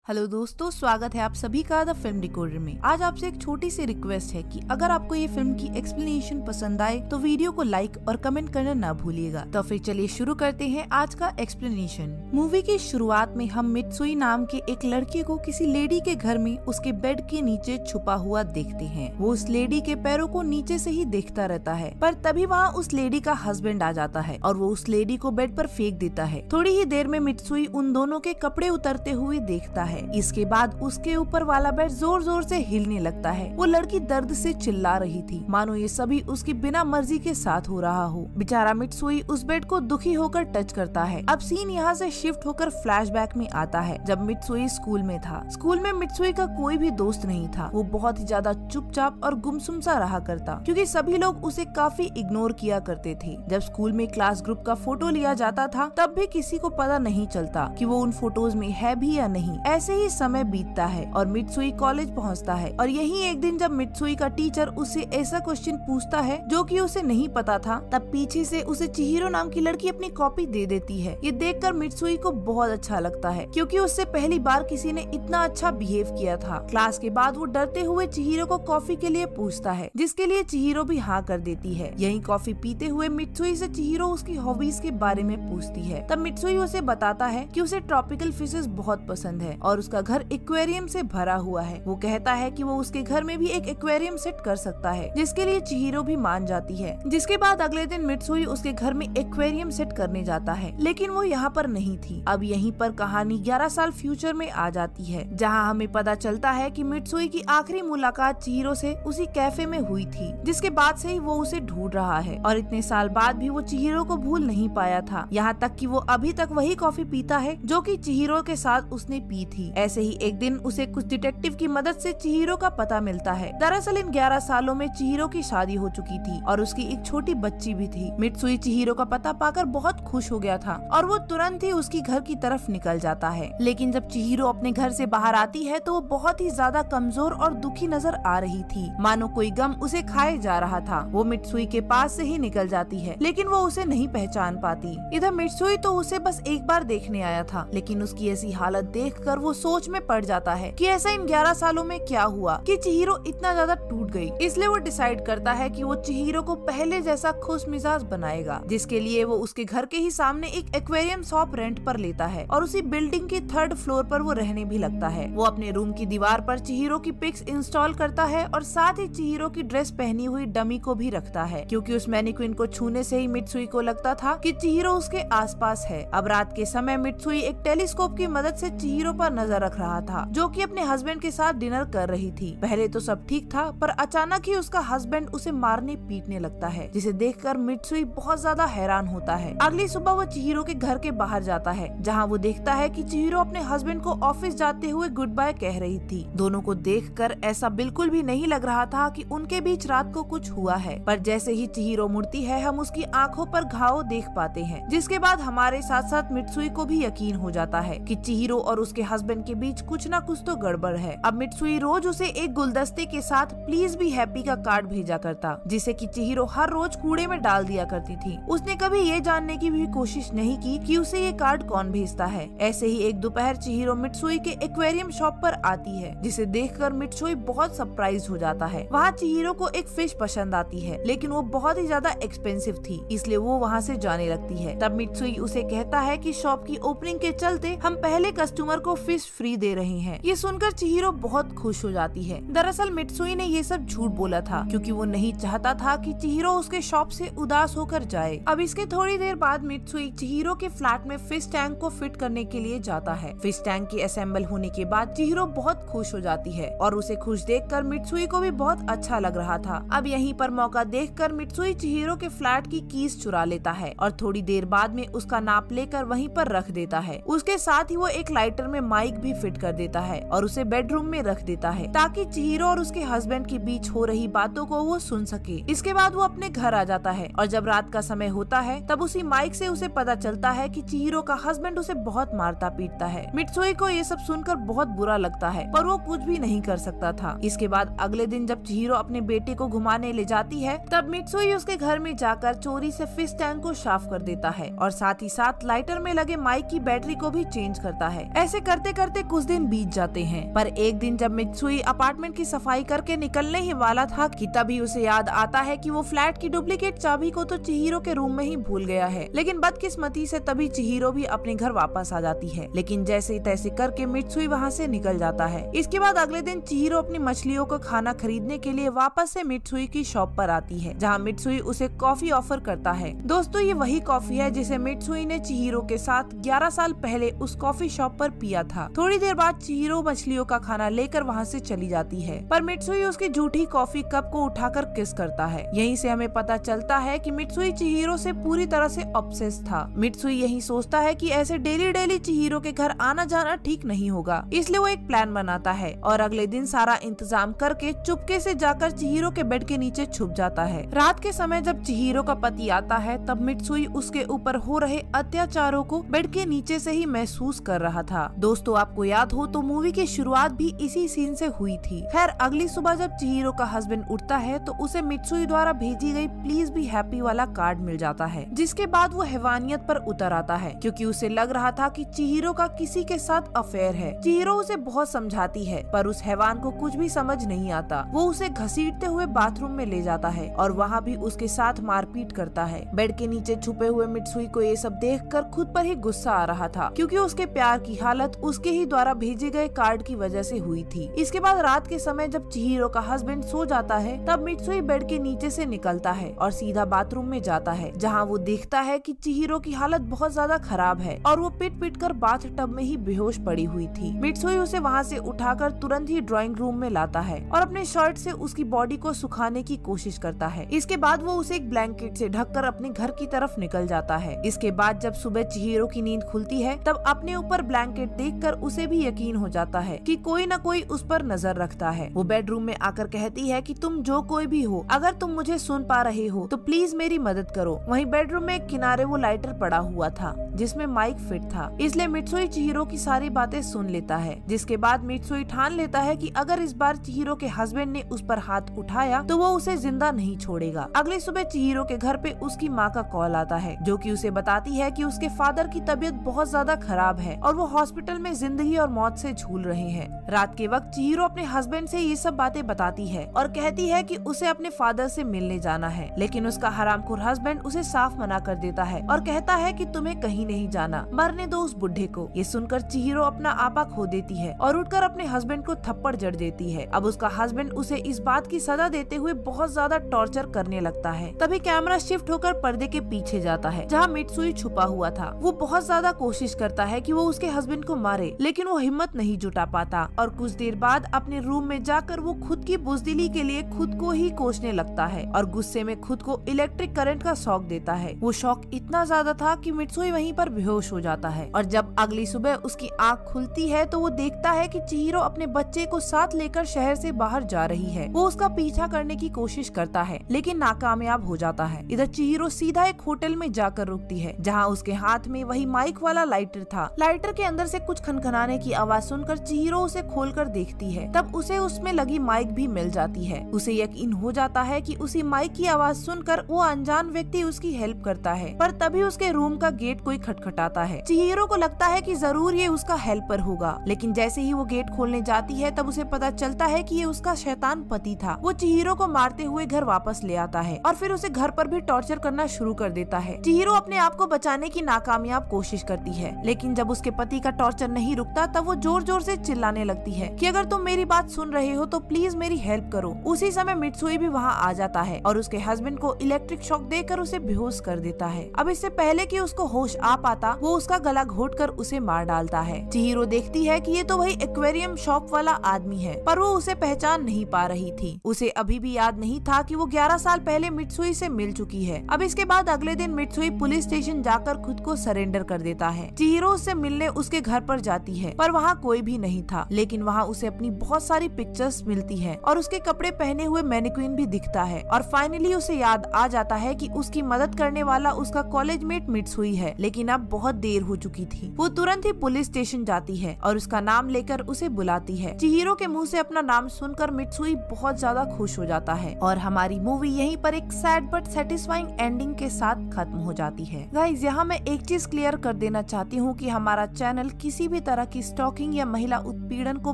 Hello दोस्तों, स्वागत है आप सभी का द फिल्म डिकोडर में। आज आपसे एक छोटी सी रिक्वेस्ट है कि अगर आपको ये फिल्म की एक्सप्लेनेशन पसंद आए तो वीडियो को लाइक और कमेंट करना ना भूलिएगा। तो फिर चलिए शुरू करते हैं आज का एक्सप्लेनेशन। मूवी की शुरुआत में हम मित्सुई नाम के एक लड़के को किसी लेडी के घर में उसके बेड के नीचे छुपा हुआ देखते हैं। वो उस लेडी के पैरों को नीचे से ही देखता रहता है, पर तभी वहाँ उस लेडी का हस्बैंड आ जाता है और वो उस लेडी को बेड पर फेंक देता है। थोड़ी ही देर में मित्सुई उन दोनों के कपड़े उतरते हुए देखता है। इसके बाद उसके ऊपर वाला बेड जोर जोर से हिलने लगता है। वो लड़की दर्द से चिल्ला रही थी, मानो ये सभी उसकी बिना मर्जी के साथ हो रहा हो। बेचारा मित्सुई उस बेड को दुखी होकर टच करता है। अब सीन यहाँ से शिफ्ट होकर फ्लैशबैक में आता है जब मित्सुई स्कूल में था। स्कूल में मित्सुई का कोई भी दोस्त नहीं था। वो बहुत ही ज्यादा चुपचाप और गुमसुम सा रहा करता, क्योंकि सभी लोग उसे काफी इग्नोर किया करते थे। जब स्कूल में क्लास ग्रुप का फोटो लिया जाता था तब भी किसी को पता नहीं चलता कि वो उन फोटोज में है भी या नहीं। ऐसे ही समय बीतता है और मित्सुई कॉलेज पहुंचता है और यही एक दिन जब मित्सुई का टीचर उससे ऐसा क्वेश्चन पूछता है जो कि उसे नहीं पता था, तब पीछे से उसे चिहिरो नाम की लड़की अपनी कॉपी दे देती है। ये देखकर मित्सुई को बहुत अच्छा लगता है, क्योंकि उससे पहली बार किसी ने इतना अच्छा बिहेव किया था। क्लास के बाद वो डरते हुए चिहिरो को कॉफी के लिए पूछता है, जिसके लिए चिहिरो भी हाँ कर देती है। यही कॉफी पीते हुए मित्सुई से चिहिरो उसकी हॉबीज के बारे में पूछती है। तब मित्सुई उसे बताता है कि उसे ट्रॉपिकल फिशेस बहुत पसंद है और उसका घर एक्वेरियम से भरा हुआ है। वो कहता है कि वो उसके घर में भी एक एक्वेरियम सेट कर सकता है, जिसके लिए चिहिरो भी मान जाती है। जिसके बाद अगले दिन मित्सुई उसके घर में एक्वेरियम सेट करने जाता है, लेकिन वो यहाँ पर नहीं थी। अब यहीं पर कहानी 11 साल फ्यूचर में आ जाती है, जहाँ हमें पता चलता है कि मित्सुई की आखिरी मुलाकात चिहिरो से उसी कैफे में हुई थी, जिसके बाद से ही वो उसे ढूंढ रहा है और इतने साल बाद भी वो चिहिरो को भूल नहीं पाया था। यहाँ तक कि वो अभी तक वही कॉफी पीता है जो कि चिहिरो के साथ उसने पी थी। ऐसे ही एक दिन उसे कुछ डिटेक्टिव की मदद से चिहिरो का पता मिलता है। दरअसल इन 11 सालों में चिहिरो की शादी हो चुकी थी और उसकी एक छोटी बच्ची भी थी। मित्सुई चिहिरो का पता पाकर बहुत खुश हो गया था और वो तुरंत ही उसकी घर की तरफ निकल जाता है। लेकिन जब चिहिरो अपने घर से बाहर आती है तो वो बहुत ही ज्यादा कमजोर और दुखी नजर आ रही थी, मानो कोई गम उसे खाए जा रहा था। वो मित्सुई के पास से ही निकल जाती है, लेकिन वो उसे नहीं पहचान पाती। इधर मित्सुई तो उसे बस एक बार देखने आया था, लेकिन उसकी ऐसी हालत देखकर वो सोच में पड़ जाता है कि ऐसा इन 11 सालों में क्या हुआ कि चिहिरो इतना ज्यादा टूट गई। इसलिए वो डिसाइड करता है कि वो चिहिरो को पहले जैसा खुश मिजाज बनाएगा, जिसके लिए वो उसके घर के ही सामने एक एक्वेरियम शॉप रेंट पर लेता है और उसी बिल्डिंग की 3rd फ्लोर पर वो रहने भी लगता है। वो अपने रूम की दीवार पर चिहिरो की पिक्स इंस्टॉल करता है और साथ ही चिहिरो की ड्रेस पहनी हुई डमी को भी रखता है, क्योंकि उस मैनिक्विन को छूने से ही मित्सुई को लगता था कि चिहिरो उसके आसपास है। अब रात के समय मित्सुई एक टेलीस्कोप की मदद से चिहिरो पर नजर रख रहा था, जो कि अपने हस्बैंड के साथ डिनर कर रही थी। पहले तो सब ठीक था, पर अचानक ही उसका हस्बैंड उसे मारने पीटने लगता है, जिसे देखकर मित्सुई बहुत ज्यादा हैरान होता है। अगली सुबह वो चिहिरो के घर के बाहर जाता है, जहाँ वो देखता है कि चिहिरो अपने हस्बैंड को ऑफिस जाते हुए गुड बाय कह रही थी। दोनों को देखकर ऐसा बिल्कुल भी नहीं लग रहा था कि उनके बीच रात को कुछ हुआ है, पर जैसे ही चिहिरो मुड़ती है हम उसकी आंखों पर घाव देख पाते हैं, जिसके बाद हमारे साथ साथ मित्सुई को भी यकीन हो जाता है कि चिहिरो और उसके हस्बैंड के बीच कुछ न कुछ तो गड़बड़ है। अब मित्सुई रोज उसे एक गुलदस्ते के साथ प्लीज बी हैप्पी का कार्ड भेजा करता, जिसे कि चिहिरो हर रोज कूड़े में डाल दिया करती थी। उसने कभी ये जानने की भी कोशिश नहीं की कि उसे ये कार्ड कौन भेजता है। ऐसे ही एक दोपहर चिहिरो मित्सुई के एक्वेरियम शॉप पर आती है, जिसे देखकर मित्सुई बहुत सरप्राइज हो जाता है। वहाँ चिहिरो को एक फिश पसंद आती है, लेकिन वो बहुत ही ज्यादा एक्सपेंसिव थी, इसलिए वो वहाँ से जाने लगती है। तब मित्सुई उसे कहता है कि शॉप की ओपनिंग के चलते हम पहले कस्टमर को फिश फ्री दे रहे हैं। ये सुनकर चिहिरो बहुत खुश हो जाती है। दरअसल मित्सुई ने ये सब झूठ बोला था, क्योंकि वो नहीं चाहता था कि चिहिरो उसके शॉप से उदास होकर जाए। अब इसके थोड़ी देर बाद मित्सुई चिहिरो के फ्लैट में फिश टैंक को फिट करने के लिए जाता है। फिश टैंक के असेंबल होने के बाद चिहिरो बहुत खुश हो जाती है और उसे खुश देखकर मित्सुई को भी बहुत अच्छा लग रहा था। अब यहीं पर मौका देखकर मित्सुई चिहिरो के फ्लैट की कीज चुरा लेता है और थोड़ी देर बाद में उसका नाप लेकर वहीं पर रख देता है। उसके साथ ही वो एक लाइटर में माइक भी फिट कर देता है और उसे बेडरूम में रख देता है, ताकि चिहिरो और उसके हस्बैंड के बीच हो रही बातों को वो सुन सके। इसके बाद वो अपने घर आ जाता है और जब रात का समय होता है तब उसी माइक से उसे पता चलता है कि चिहिरो का हस्बैंड उसे बहुत मारता पीटता है। मित्सुई को ये सब सुनकर बहुत बुरा लगता है, पर वो कुछ भी नहीं कर सकता था। इसके बाद अगले दिन जब चिहिरो अपने बेटे को घुमाने ले जाती है, तब मित्सुई उसके घर में जाकर चोरी से फिश टैंक को साफ कर देता है और साथ ही साथ लाइटर में लगे माइक की बैटरी को भी चेंज करता है। ऐसे करते करते कुछ दिन बीत जाते हैं। पर एक दिन जब मित्सुई अपार्टमेंट की सफाई करके निकलने ही वाला था कि तभी उसे याद आता है कि वो फ्लैट की डुप्लीकेट चाबी को तो चिहिरो के रूम में ही भूल गया है। लेकिन बदकिस्मती से तभी चिहिरो भी अपने घर वापस आ जाती है। लेकिन जैसे तैसे करके मित्सुई वहाँ से निकल जाता है। इसके बाद अगले दिन चिहिरो अपनी मछलियों को खाना खरीदने के लिए वापस से मित्सुई की शॉप पर आती है, जहाँ मित्सुई उसे कॉफी ऑफर करता है। दोस्तों, ये वही कॉफी है जिसे मित्सुई ने चिहिरो के साथ 11 साल पहले उस कॉफी शॉप पर पिया था। थोड़ी देर बाद चिहिरो मछलियों का खाना लेकर वहाँ से चली जाती है, पर मित्सुई उसकी झूठी कॉफी कप को उठाकर किस करता है। यहीं से हमें पता चलता है कि मित्सुई चिहिरो से पूरी तरह से ऑब्सेस था। मित्सुई यही सोचता है कि ऐसे डेली डेली चिहिरो के घर आना जाना ठीक नहीं होगा, इसलिए वो एक प्लान बनाता है और अगले दिन सारा इंतजाम करके चुपके से जाकर चिहिरो के बेड के नीचे छुप जाता है। रात के समय जब चिहिरो का पति आता है तब मित्सुई उसके ऊपर हो रहे अत्याचारों को बेड के नीचे से ही महसूस कर रहा था। दोस्तों, आपको याद हो तो मूवी की शुरुआत भी इसी सीन से हुई थी। खैर, अगली सुबह जब चिहिरो का हस्बैंड उठता है तो उसे मित्सुई द्वारा भेजी गई प्लीज बी हैप्पी वाला कार्ड मिल जाता है, जिसके बाद वो हैवानियत पर उतर आता है क्योंकि उसे लग रहा था कि चिहिरो का किसी के साथ अफेयर है। चिहिरो उसे बहुत समझाती है पर उस हैवान को कुछ भी समझ नहीं आता। वो उसे घसीटते हुए बाथरूम में ले जाता है और वहाँ भी उसके साथ मारपीट करता है। बेड के नीचे छुपे हुए मित्सुई को ये सब देखकर खुद पर ही गुस्सा आ रहा था क्योंकि उसके प्यार की हालत उसके ही द्वारा भेजे गए कार्ड की वजह से हुई थी। इसके बाद रात के समय जब चिहिरो का हस्बैंड सो जाता है तब मित्सुई बेड के नीचे से निकलता है और सीधा बाथरूम में जाता है, जहाँ वो देखता है कि चिहिरो की हालत बहुत ज्यादा खराब है और वो पिट पिट कर बाथ टब में ही बेहोश पड़ी हुई थी। मित्सुई उसे वहाँ से उठाकर तुरंत ही ड्राइंग रूम में लाता है और अपने शर्ट से उसकी बॉडी को सुखाने की कोशिश करता है। इसके बाद वो उसे एक ब्लैंकेट से ढककर अपने घर की तरफ निकल जाता है। इसके बाद जब सुबह चिहिरो की नींद खुलती है तब अपने ऊपर ब्लैंकेट देखकर उसे भी यकीन हो जाता है कि कोई न कोई उस पर नजर रखता है। वो बेडरूम में आकर कहती है कि तुम जो कोई भी हो, अगर तुम मुझे सुन पा रहे हो तो प्लीज मेरी मदद करो। वहीं बेडरूम में एक किनारे वो लाइटर पड़ा हुआ था जिसमें माइक फिट था, इसलिए मित्सुई चिहिरो की सारी बातें सुन लेता है। जिसके बाद मित्सुई ठान लेता है कि अगर इस बार चिहिरो के हस्बैंड ने उस पर हाथ उठाया तो वो उसे जिंदा नहीं छोड़ेगा। अगली सुबह चिहिरो के घर पे उसकी माँ का कॉल आता है जो कि उसे बताती है कि उसके फादर की तबीयत बहुत ज्यादा खराब है और वो हॉस्पिटल में जिंदगी और मौत से झूल रहे हैं। रात के वक्त चिहिरो अपने हस्बैंड से ये सब बातें बताती है और कहती है कि उसे अपने फादर से मिलने जाना है, लेकिन उसका हरामखोर हस्बैंड उसे साफ मना कर देता है और कहता है कि तुम्हें कहीं नहीं जाना, मरने दो उस बुढ़े को। ये सुनकर चिहिरो अपना आपा खो देती है और उठकर अपने हस्बैंड को थप्पड़ जड़ देती है। अब उसका हस्बैंड उसे इस बात की सजा देते हुए बहुत ज्यादा टॉर्चर करने लगता है। तभी कैमरा शिफ्ट होकर पर्दे के पीछे जाता है जहाँ मित्सुई छुपा हुआ था। वो बहुत ज्यादा कोशिश करता है कि वो उसके हस्बैंड को मारे, लेकिन वो हिम्मत नहीं जुटा पाता और कुछ देर बाद अपने रूम में जाकर वो खुद की बुजदिली के लिए खुद को ही कोसने लगता है और गुस्से में खुद को इलेक्ट्रिक करंट का शॉक देता है। वो शॉक इतना ज्यादा था कि मित्सुई वहीं पर बेहोश हो जाता है और जब अगली सुबह उसकी आँख खुलती है तो वो देखता है कि चिहिरो अपने बच्चे को साथ लेकर शहर से बाहर जा रही है। वो उसका पीछा करने की कोशिश करता है लेकिन नाकामयाब हो जाता है। इधर चिहिरो सीधा एक होटल में जाकर रुकती है जहाँ उसके हाथ में वही माइक वाला लाइटर था। लाइटर के अंदर से कुछ खनखनाने की आवाज सुनकर चिहिरो उसे खोलकर देखती है, तब उसे उसमें लगी माइक भी मिल जाती है। उसे यकीन हो जाता है कि उसी माइक की आवाज सुनकर वो अनजान व्यक्ति उसकी हेल्प करता है, पर तभी उसके रूम का गेट कोई खटखटाता है। चिहिरो को लगता है कि जरूर ये उसका हेल्पर होगा, लेकिन जैसे ही वो गेट खोलने जाती है तब उसे पता चलता है कि ये उसका शैतान पति था। वो चिहिरो को मारते हुए घर वापस ले आता है और फिर उसे घर पर भी टॉर्चर करना शुरू कर देता है। चिहिरो अपने आप को बचाने की नाकामयाब कोशिश करती है, लेकिन जब उसके पति का टॉर्चर नहीं रुकता तब वो जोर जोर से चिल्लाने लगती है कि अगर तुम मेरी बात सुन रहे हो तो प्लीज मेरी हेल्प करो। उसी समय मित्सुई भी वहाँ आ जाता है और उसके हस्बैंड को इलेक्ट्रिक शॉक देकर उसे बेहोश कर देता है। अब इससे पहले कि उसको होश आ पाता वो उसका गला घोटकर उसे मार डालता है। चिहिरो देखती है कि ये तो वही एक्वेरियम शॉप वाला आदमी है, पर वो उसे पहचान नहीं पा रही थी। उसे अभी भी याद नहीं था कि वो 11 साल पहले मित्सुई से मिल चुकी है। अब इसके बाद अगले दिन मित्सुई पुलिस स्टेशन जाकर खुद को सरेंडर कर देता है। चिहिरो उससे मिलने उसके घर पर जाती है, पर वहाँ कोई भी नहीं था, लेकिन वहाँ उसे अपनी बहुत सारी पिक्चर्स मिलती है और उसके कपड़े पहने हुए मैनिक्विन भी दिखता है और फाइनली उसे याद आ जाता है कि उसकी मदद करने वाला उसका कॉलेज मेट मित्सुई है, लेकिन अब बहुत देर हो चुकी थी। वो तुरंत ही पुलिस स्टेशन जाती है और उसका नाम लेकर उसे बुलाती है। चिहिरो के मुंह से अपना नाम सुनकर मित्सुई बहुत ज्यादा खुश हो जाता है और हमारी मूवी यहीं पर एक सैड बट सेटिस्फाइंग एंडिंग के साथ खत्म हो जाती है। गाइस, यहाँ मैं एक चीज क्लियर कर देना चाहती हूँ कि हमारा चैनल किसी भी तरह की स्टॉकिंग या महिला उत्पीड़न को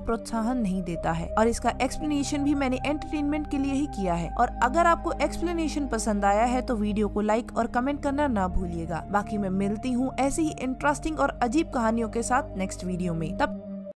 प्रोत्साहन नहीं देता है और इसका एक्सप्लेनेशन भी मैंने एंटरटेनमेंट के लिए ही किया है। और अगर आपको एक्सप्लेनेशन पसंद आया है तो वीडियो को लाइक और कमेंट करना ना भूलिएगा। बाकी मैं मिलती हूँ ऐसी ही इंटरेस्टिंग और अजीब कहानियों के साथ नेक्स्ट वीडियो में। तब